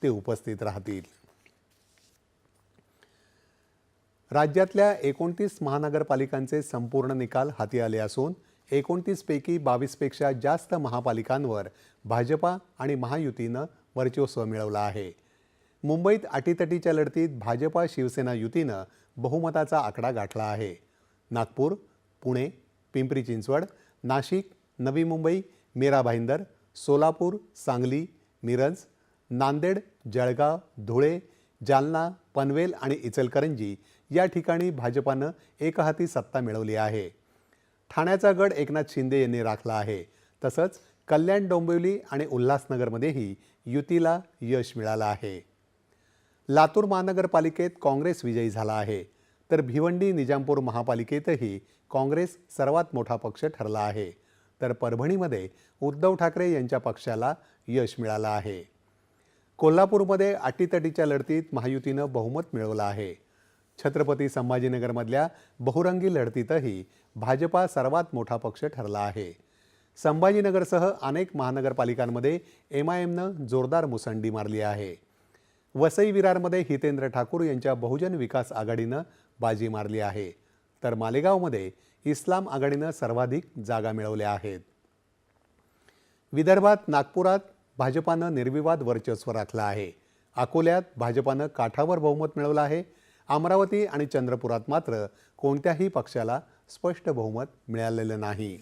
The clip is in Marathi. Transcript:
ते उपस्थित राहतील। राज्यातल्या 29 महानगरपालिकांचे संपूर्ण निकाल हाती आले असून 29 पैकी 22 पेक्षा जास्त महापालिकांवर भाजपा आणि महायुतीनं वर्चस्व मिळवलं आहे। मुंबईत अटीतटीच्या लढतीत भाजपा शिवसेना युतीनं बहुमताचा आकडा गाठला आहे। नागपूर, पुणे, पिंपरी चिंचवड, नाशिक, नवी मुंबई, मीरा भाईंदर, सोलापूर, सांगली, मिरज, नांदेड, जळगाव, धुळे, जालना, पनवेल आणि इचलकरंजी या ठिकाणी भाजपानं एकहाती सत्ता मिळवली आहे। ठाण्याचा गड एकनाथ शिंदे यांनी राखला आहे। तसंच कल्याण, डोंबिवली आणि उल्हासनगरमध्येही युतीला यश मिळालं आहे। लातूर महानगरपालिकेत काँग्रेस विजयी झाला आहे, तर भिवंडी, निजामपूर महापालिकेतही काँग्रेस सर्वात मोठा पक्ष ठरला आहे, तर परभणीमध्ये उद्धव ठाकरे यांच्या पक्षाला यश मिळालं आहे। कोल्हापूरमध्ये अटीतटीच्या लढतीत महायुतीनं बहुमत मिळवलं आहे। छत्रपती संभाजीनगरमधल्या बहुरंगी लढतीतही भाजपा सर्वात मोठा पक्ष ठरला आहे। संभाजीनगरसह अनेक महानगरपालिकांमध्ये MIMनं जोरदार मुसंडी मारली आहे। वसई विरारमध्ये हितेंद्र ठाकूर यांच्या बहुजन विकास आघाडीनं बाजी मारली आहे, तर मालेगावमध्ये इस्लाम आघाडीनं सर्वाधिक जागा मिळवल्या आहेत। विदर्भात नागपुरात भाजपानं निर्विवाद वर्चस्व राखलं आहे। अकोल्यात भाजपानं काठावर बहुमत मिळवलं आहे। अमरावती आणि चंद्रपुरात मात्र कोणत्याही पक्षाला स्पष्ट बहुमत मिळालेलं नाही।